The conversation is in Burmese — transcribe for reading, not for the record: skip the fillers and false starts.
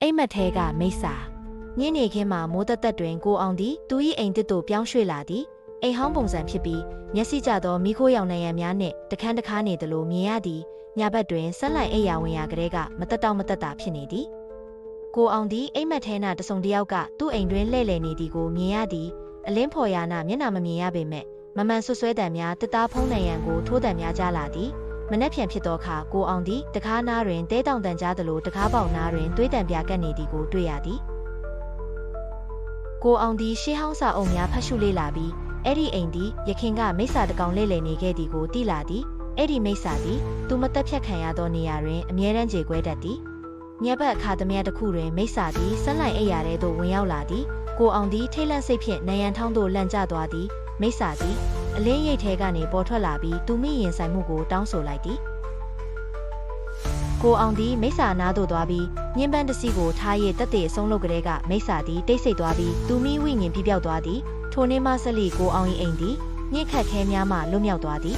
အိမ်မက်ထဲကမိစ္ဆာညနေခင်းမှာမိုးတက်တွင်ကိုအောင်သည်သူ၏အိမ်တစ်သို့ပြောင်းရွှေ့လာသည်အိမ်ဟောင်းပုံစံဖြစ်ပြီးမျက်စိကျသောမိခိုးရောင်နှံရံများနှင့်တခန်းတခါနေသလိုမြင်ရသည်ညဘက်တွင်ဆက်လိုက်အိပ်ရာဝင်ရာကလေးကမတက်တောင့်မတက်တာဖြစ်နေသည်ကိုအောင်သည်အိမ်မက်ထဲ၌တစုံတစ်ယောက်ကသူ့အိမ်တွင်လှည့်လည်နေသည်ကိုမြင်ရသည်အလင်းဖော်ရာနာမျက်နှာမမြင်ရပေမဲ့မမှန်ဆွဆွဲတံများတစ်သားဖုံးနှံရံကိုထိုးတံများကြားလာသည်မနှက်ဖြန်ဖြစ်သောအခါကိုအောင်သည်တကားနားတွင်တဲတောင်တန်ကြားသလိုတကားပေါက်နားတွင်သွေးတံပြာကပ်နေသည်ကိုတွေ့ရသည်ကိုအောင်သည်ရှေးဟောင်းစာအုပ်များဖတ်ရှုလေ့လာပြီးအဲ့ဒီအိမ်သည်ယခင်ကမိစ္ဆာတကောင်လှည့်လည်နေခဲ့သည်ကိုသိလာသည်အဲ့ဒီမိစ္ဆာသည်သူမတက်ဖြတ်ခံရသောနေရာတွင်အမြဲတမ်းကြေကွဲတတ်သည်ညဘက်အခါသမယတစ်ခုတွင်မိစ္ဆာသည်ဆက်လိုက်အိပ်ရာထဲသို့ဝင်ရောက်လာသည်ကိုအောင်သည်ထိတ်လန့်စိတ်ဖြင့်နယံထောင်းသို့လန့်ကျသွားသည်မိစ္ဆာသည်အလင်းရိပ်ထဲကနေပေါ်ထွက်လာပြီးသူမိရင်ဆိုင်မှုကိုတောင်းဆိုလိုက်သည်ကိုအောင်သည်မိစ္ဆာနားသို့သွားပြီးညင်ပန်းတစီကိုထား၍တက်တဲ့အဆုံးလုပ်ကလေးကမိစ္ဆာသည်တိတ်ဆိတ်သွားပြီးသူမိဝိညာဉ်ပြပြောက်သွားသည်ထိုနေ့မှဆက်လီကိုအောင်၏အိမ်သည်ညှစ်ခတ်ခဲများမှလွတ်မြောက်သွားသည်